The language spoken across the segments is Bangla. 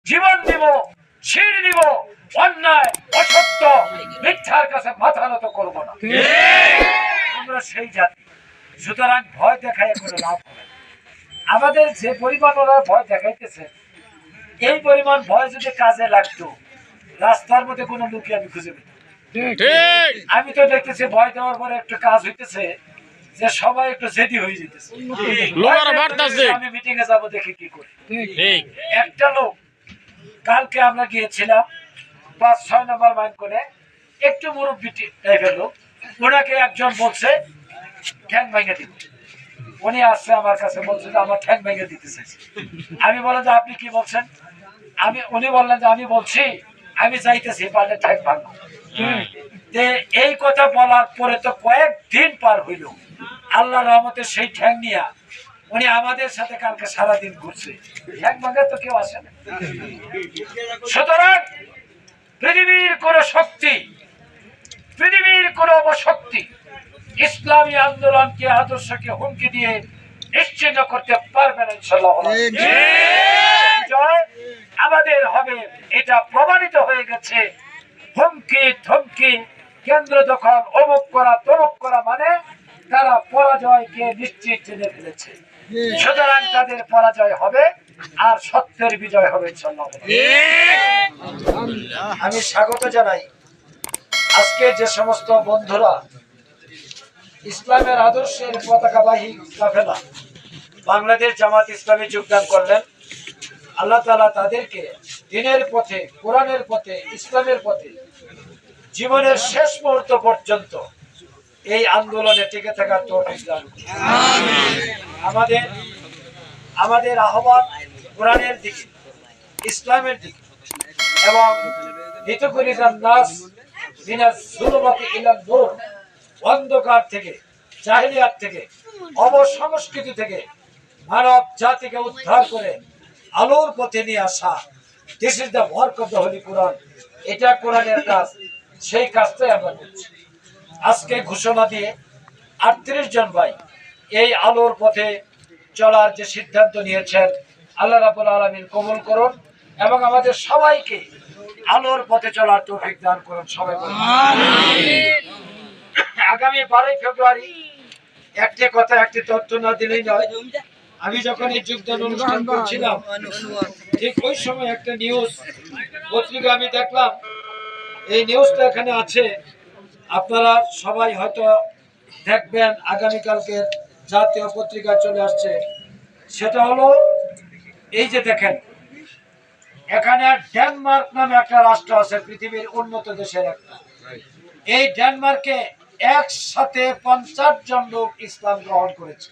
জীবন দিব, শির দিব, অন্যায় অসত্য মিথ্যার কাছে মাথা নত করবো না। আমরা সেই জাতি। সুতরাং ভয় দেখায় কোনো লাভ হবে না। আমাদের যে পরিমাণ ওরা ভয় দেখাইতেছে, এই পরিমাণ ভয় যদি কাজে লাগতো, রাস্তার মধ্যে কোনো লোকই আমি খুঁজে পেতাম। আমি তো দেখতেছি ভয় দেওয়ার পরে একটা কাজ হইতেছে যে সবাই একটু জেদি হয়ে যেতেছে। আমি মিটিং এ যাবো, দেখি কি করি। একটা লোক, কালকে আমরা গিয়েছিলাম ৫-৬ নম্বর মাইন করে, একটু মুরব্বী টাইপের লোক, ওনাকে একজন বলছে ঠ্যাং ভেঙে দিব। উনি আসছে আমার কাছে, বলছে যে আমার ঠ্যাং ভেঙে দিতে চাইছে। আমি বললাম যে আপনি কি বলছেন? উনি বললেন যে আমি বলছি আমি চাইতেছি পারলে ঠ্যাং ভাঙবো। এই কথা বলার পরে তো কয়েকদিন পার হইল, আল্লাহ রহমতে সেই ঠ্যাং নিয়ে উনি আমাদের সাথে কালকে সারাদিন ঘুরছে। ঠ্যাং ভাঙে তো কেউ আসে না। সুতরাং পৃথিবীর কোন শক্তি, পৃথিবীর কোন অবশক্তি ইসলামী আন্দোলনকে, আদর্শকে হুমকি দিয়ে নিশ্চিহ্ন করতে পারবে না। ইনশাআল্লাহ আমাদের হবে, এটা প্রমাণিত হয়ে গেছে। হুমকি ধমকি, কেন্দ্র দখল, অমুক করা তমুক করা, মানে তারা পরাজয়কে নিশ্চিত জেনে ফেলেছে। সুতরাং তাদের পরাজয় হবে আর সত্যের বিজয় হবে ইনশাআল্লাহ। আমি স্বাগত জানাই আজকে যে সমস্ত বন্ধুরা ইসলামের আদর্শের পতাকাবাহী কাফেলা বাংলাদেশ জামাত ইসলামী যোগদান করলেন। আল্লাহ তাআলা তাদেরকে দ্বীনের পথে, কোরআনের পথে, ইসলামের পথে জীবনের শেষ মুহূর্ত পর্যন্ত এই আন্দোলনে টিকে থাকার তৌফিক দান করুন। আমাদের আহ্বান কোরআনের দিকে, ইসলামের দিকে, এবং অন্ধকার থেকে, জাহেলিয়াত থেকে, অবসংস্কৃতি থেকে মানব জাতিকে উদ্ধার করে আলোর পথে নিয়ে আসা। This is the work of the holy Quran. এটা কোরআনের কাজ, সেই কাজটাই আমরা করছি। আজকে ঘোষণা দিয়ে 38 জন ভাই এই আলোর পথে চলার যে সিদ্ধান্ত নিয়েছেন, আল্লাহ রাব্বুল আলামিন কবুল করুন এবং আমাদের সবাইকে আলোর পথে চলার তৌফিক দান করুন। সবাই বলুন আমিন। আগামী 12 ফেব্রুয়ারি একটি কথা, একটি তথ্য না দিলেই নয়। আমি যখন এই যোগদান অনুষ্ঠান করছিলাম, ঠিক ওই সময় একটা নিউজ পত্রিকা আমি দেখলাম। এই নিউজটা এখানে আছে, আপনারা সবাই হয়তো দেখবেন, আগামীকালকে জাতীয় পত্রিকা চলে আসছে। সেটা হলো এই যে দেখেন, এখানে ডেনমার্ক নামে একটা রাষ্ট্র আছে, পৃথিবীর উন্নত দেশের একটা। এই ডেনমার্কে একসাথে 50 জন লোক ইসলাম গ্রহণ করেছে।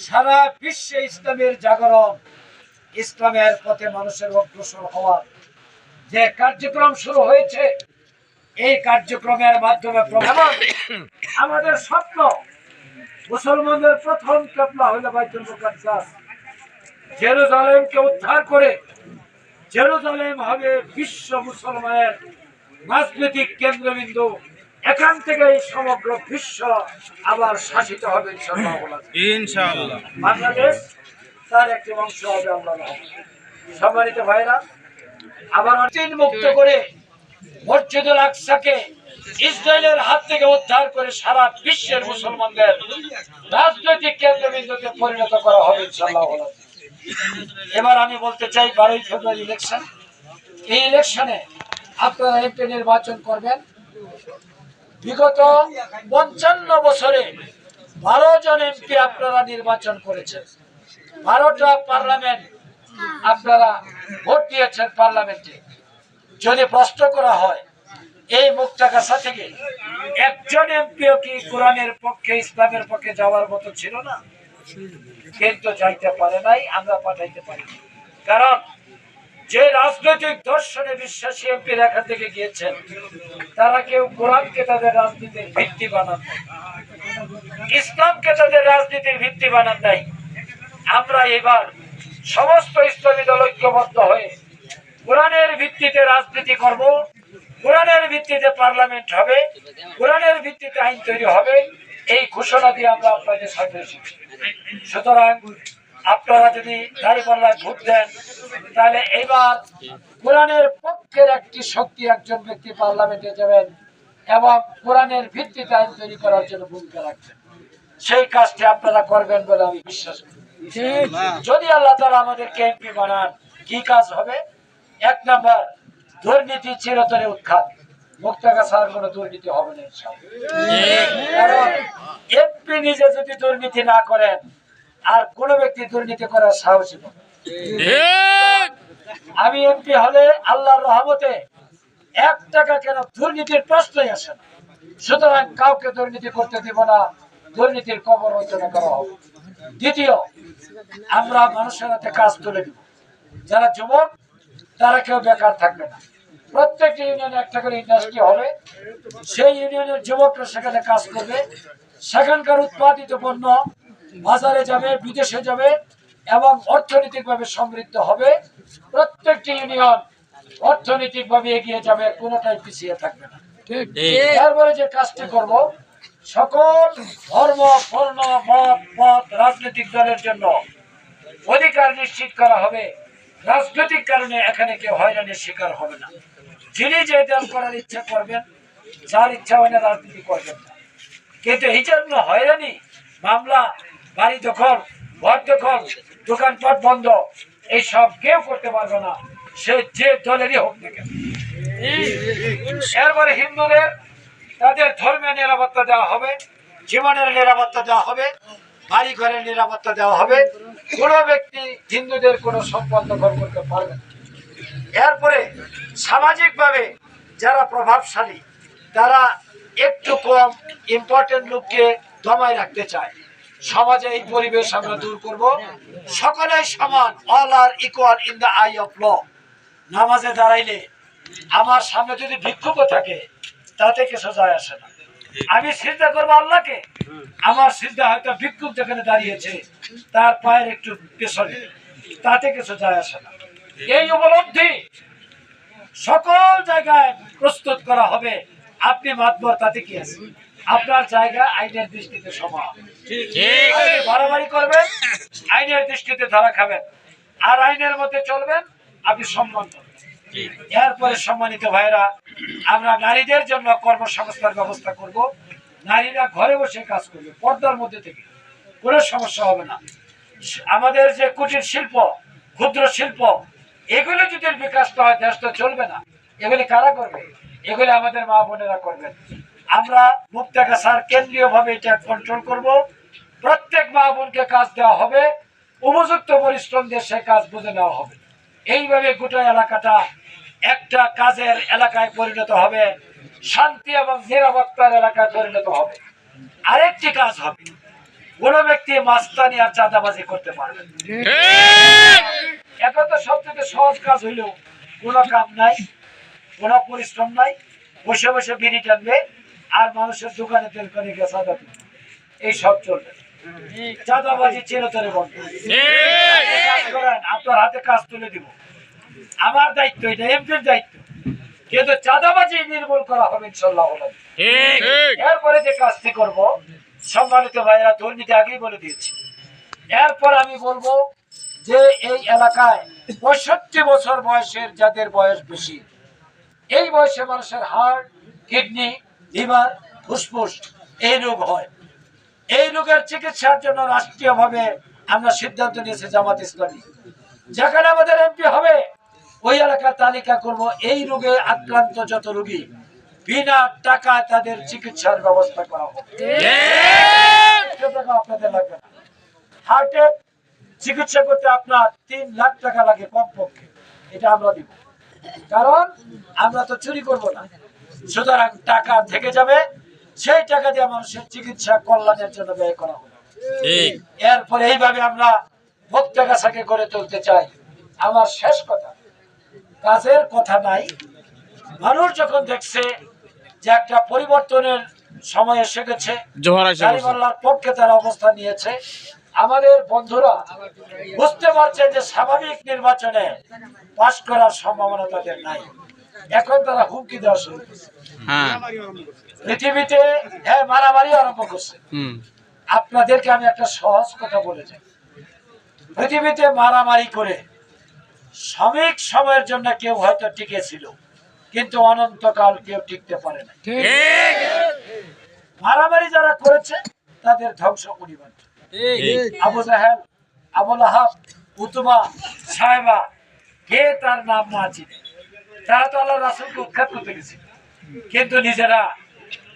সারা বিশ্বে ইসলামের জাগরণ, ইসলামের পথে মানুষের অগ্রসর হওয়ার যে কার্যক্রম শুরু হয়েছে, এই কার্যক্রমের মাধ্যমে আমাদের স্বপ্ন, মুসলমানদের প্রথম কিবলা হলো বাইতুল মুকাদ্দাস। জেরুজালেমকে উদ্ধার করে জেরুজালেম হবে বিশ্ব মুসলমানের রাজনৈতিক কেন্দ্রবিন্দু। এখান থেকে সমগ্র বিশ্ব আবার শাসিত হবে ইনশাআল্লাহ। বাংলাদেশ তার একটি অংশ হবে। আমরা সম্মানিত ভাইরা, আবার মুক্ত করে মসজিদুল আকসাকে ইসরায়েলের হাত থেকে উদ্ধার করে সারা বিশ্বের মুসলমানদের রাজনৈতিক কেন্দ্রবিন্দুতে পরিণত করা হবে ইনশাআল্লাহ। এবার আমি বলতে চাই, 12 ফেব্রুয়ারি ইলেকশন। এই ইলেকশনে আপনারা এমপি নির্বাচন করবেন। বিগত 55 বছরে 12 জন এমপি আপনারা নির্বাচন করেছেন। 12টা পার্লামেন্ট আপনারা ভোট দিয়েছেন। পার্লামেন্টে যদি প্রশ্ন করা হয়, এই মুক্তাগাছা থেকে একজন এমপিও কি কোরআনের পক্ষে, ইসলামের পক্ষে যাওয়ার মতো ছিল না? কিন্তু যাইতে পারে নাই, আমরা পাঠাইতে পারি। কারণ যে রাজনৈতিক দর্শনে বিশ্বাসী এমপি এখান থেকে গিয়েছেন, তারা কেউ কোরআনকে তাদের রাজনীতির ভিত্তি বানান নাই, ইসলামকে তাদের রাজনীতির ভিত্তি বানান নাই। আমরা এবার সমস্ত ইসলামী দল ঐক্যবদ্ধ হয়ে কোরআনের ভিত্তিতে রাজনীতি করব। কোরআনের ভিত্তিতে পার্লামেন্ট হবে, কোরআনের ভিত্তিতে আইন তৈরি হবে। এই ঘোষণা দিয়ে আমরা আপনাদের সাথে এসেছি। সুতরাং আপনারা যদি দাঁড়িপাল্লায় ভোট দেন তাহলে এইবার কোরআনের পক্ষের একটি শক্তি একজন ব্যক্তি পার্লামেন্টে যাবেন এবং কোরআনের ভিত্তিতে আইন তৈরি করার জন্য ভূমিকা রাখবেন। সেই কাজটি আপনারা করবেন বলে আমি বিশ্বাস করি। যদি আল্লাহ তাআলা আমাদেরকে এমপি বানান, কি কাজ হবে? 1 নাম্বার, দুর্নীতি চিরতরে উৎখাত। মুক্তাগাছার কোনো দুর্নীতি হবে না ইনশাআল্লাহ। কারণ এমপি নিজে যদি দুর্নীতি না করেন আর কোন ব্যক্তি দুর্নীতি করার সাহসী পাবে না। আমি এমপি হলে আল্লাহর রহমতে 1 টাকা কেন দুর্নীতির প্রশ্নই আসে না। সুতরাং কাউকে দুর্নীতি করতে দিব না, দুর্নীতির কবর রচনা করা হবে। দ্বিতীয়, আমরা মানুষের হাতে কাজ তুলে দিব। যারা যুবক তারা কেউ বেকার থাকবে না। প্রত্যেকটি ইউনিয়নে একটা করে ইন্ডাস্ট্রি হবে, সেই ইউনিয়নের যুবকরা সেখানে কাজ করবে। সেখানকার উৎপাদিত পণ্য বাজারে যাবে, বিদেশে যাবে এবং অর্থনৈতিকভাবে সমৃদ্ধ হবে। প্রত্যেকটি ইউনিয়ন অর্থনৈতিকভাবে এগিয়ে যাবে, কোনোটাই পিছিয়ে থাকবে না। এরপরে যে কাজটি করব, সকল ধর্ম, বর্ণ, মত, রাজনৈতিক দলের জন্য অধিকার নিশ্চিত করা হবে। রাজনৈতিক কারণে এখানে কেউ হয়রানির শিকার হবে না। যিনি যে দল করার ইচ্ছা করবেন, যার ইচ্ছা হয় না রাজনীতি করবেন না। কিন্তু এই জন্য হয়রানি, মামলা, বাড়ি দখল, ঘর দখল, দোকানপাট বন্ধ, এইসব কেউ করতে পারবে না, সে যে দলেরই হোক না কেন। এরপরে হিন্দুদের তাদের ধর্মের নিরাপত্তা দেওয়া হবে, জীবনের নিরাপত্তা দেওয়া হবে, বাড়ি ঘরের নিরাপত্তা দেওয়া হবে। কোনো ব্যক্তি হিন্দুদের কোনো সম্পদ দখল করতে পারবে না। এরপরে সামাজিকভাবে যারা প্রভাবশালী, তারা একটু কম ইম্পর্টেন্ট লোককে দমায় রাখতে চায়। সমাজে এই পরিবেশ আমরা দূর করব। সকলেই সমান, all are equal in the eye of law. নামাজে দাঁড়াইলে আমার সামনে যদি ভিক্ষুক থাকে তাতে কিছু যায় আসে না। আমি সিজদা করবো আল্লাহকে, আমার সিজদা হয়তো ভিক্ষুক যেখানে দাঁড়িয়েছে তার পায়ের একটু পেছনে, তাতে কিছু যায় আসে না। এই উপলব্ধি সকল জায়গায় প্রস্তুত করা হবে। আপনি মাতবর, তাতে কি আছে? আপনার জায়গা আইনের দৃষ্টিতে সমান। আপনি বাড়াবাড়ি করবেন, আইনের দৃষ্টিতে ধরা খাবেন, আর আইনের মধ্যে চলবেন, আপনি সম্মান করবেন। এরপরে সম্মানিত ভাইরা, আমরা নারীদের জন্য কর্মসংস্থান ব্যবস্থা করব। নারীরা ঘরে বসে কাজ করবে, পর্দার মধ্যে থেকে, কোনো সমস্যা হবে না। আমাদের যে কুটির শিল্প, ক্ষুদ্র শিল্প, এগুলি যদি বিকাশ না হয় দেশ তো চলবে না। এগুলি কারা করবে? এগুলি আমাদের মা বোনেরা করবেন। আমরা মুক্তাগাছার কেন্দ্রীয় ভাবে এটা কন্ট্রোল করব। প্রত্যেক মা বোনকে কাজ দেওয়া হবে, উপযুক্ত পরিশ্রম দিয়ে সে কাজ বুঝে নেওয়া হবে। এইভাবে গোটা এলাকাটা একটা কাজের এলাকায় পরিণত হবে, শান্তি এবং নিরাপত্তার এলাকায় পরিণত হবে। আরেকটি কাজ হবে, কোন ব্যক্তি মাস্তানি আর চাঁদাবাজি করতে পারবে না। এখন তো সবথেকে সহজ কাজ হইলেও কোনো কাম নাই, কোনো পরিশ্রম নাই, বসে বসে বিড়ি টানবে আর মানুষের দোকানে তেল করে গিয়ে চাঁদা দিবে, এই সব চলবে। চাঁদাবাজি চিরতরে বন্ধ। আপনার হাতে কাজ তুলে দিব, আমার দায়িত্ব, এটা এমপির দায়িত্ব, কিন্তু চাঁদাবাজি নির্মূল করা হবে ইনশাআল্লাহ। এরপরে যে কাজটি করব, সম্মানিত ভাইরা, দুর্নীতি আগেই বলে দিয়েছি। এরপর আমি বলবো যে এই এলাকায় 65 বছর বয়সের যাদের বয়স বেশি, এই বয়সে মানুষের হার্ট, কিডনি, লিভার, ফুসফুস এই রোগ হয়। এই রোগের চিকিৎসার জন্য রাষ্ট্রীয়ভাবে আমরা সিদ্ধান্ত নিয়েছি জামাত ইসলামী। যেখানে আমাদের এমপি হবে ওই এলাকার তালিকা করব, এই রোগে আক্রান্ত যত রোগী বিনা টাকায় তাদের চিকিৎসার ব্যবস্থা করা হবে। আপনাদের লাগবে না। হার্টের চিকিৎসা করতে আপনার 3 লাখ টাকা লাগে কমপক্ষে, এটা আমরা দিব। কারণ আমরা তো চুরি করব না, সুতরাং টাকা থেকে যাবে, সেই টাকা দিয়ে মানুষের চিকিৎসা কল্যাণের জন্য ব্যয় করা হবে। এরপরে এইভাবে আমরা মুক্তাগাছাকে গড়ে তুলতে চাই। আমার শেষ কথা, কাজের কথা নাই, মানুষ যখন দেখছে যে একটা পরিবর্তনের সময় এসে গেছে, দাঁড়িপাল্লার পক্ষে তারা অবস্থান নিয়েছে, আমাদের বন্ধুরা বুঝতে পারছেন যে স্বাভাবিক নির্বাচনে পাস করার সম্ভাবনা তাদের নাই। এখন তারা হুমকি দেওয়া শুরু করছে, পৃথিবীতে মারামারি আরম্ভ করছে। আপনাদেরকে আমি একটা সহজ কথা বলে যাই, পৃথিবীতে মারামারি করে সাময়িক সময়ের জন্য কেউ হয়তো টিকে ছিল, কিন্তু অনন্তকাল কেউ টিকতে পারে না। মারামারি যারা করেছে তাদের ধ্বংস অনিবার্য। আবু জাহেল, আবু লাহাব, উতবা, সাহেবা, কে তার নাম না চিনে? তারা তো আল্লাহ রাসূলকে উৎখাত করতে গেছে, কিন্তু নিজেরা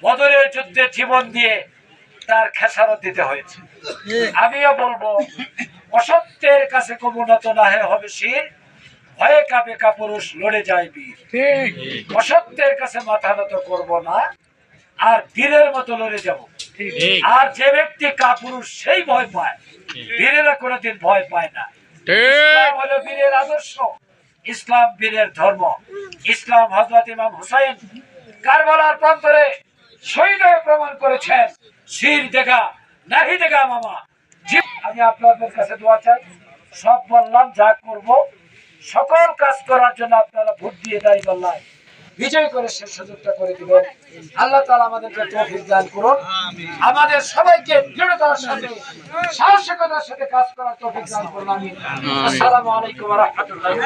বদরের যুদ্ধে জীবন দিয়ে তার খেসারত দিতে হয়েছে। আমিও বলবো, অসত্যের কাছে কবুনত না হবে শির, ভয়ে কাঁপে কাপুরুষ, লড়ে যায় বীর। অসত্যের কাছে মাথা নত করবো না, আর বীরের মতো লড়ে যাব। আর যে ব্যক্তি কাপুরুষ সেই ভয় পায়, বীরেরা কোনোদিন ভয় পায় না। ইসলাম হলো বীরের আদর্শ, ইসলাম বীরের ধর্ম। ইসলাম হযরত ইমাম হুসাইন কারবালার প্রান্তরে শহীদ হয়ে প্রমাণ করেছেন, শির দেখা নাহি দেখা মামা। আমি আপনাদের কাছে দোয়া চাই, সব বললাম, যা করব সকল কাজ করার জন্য আপনারা ভোট দিয়ে দাঁড়িয়ে বিজয় করে সে সুযোগটা করে দিবেন। আল্লাহ তাআলা আমাদেরকে তৌফিক দান করুন, আমাদের সবাইকে দৃঢ়তার সাথে সাহসিকতার সাথে কাজ করার তৌফিক দান করুন। আমিন। আসসালামু আলাইকুম ওয়া রাহমাতুল্লাহি।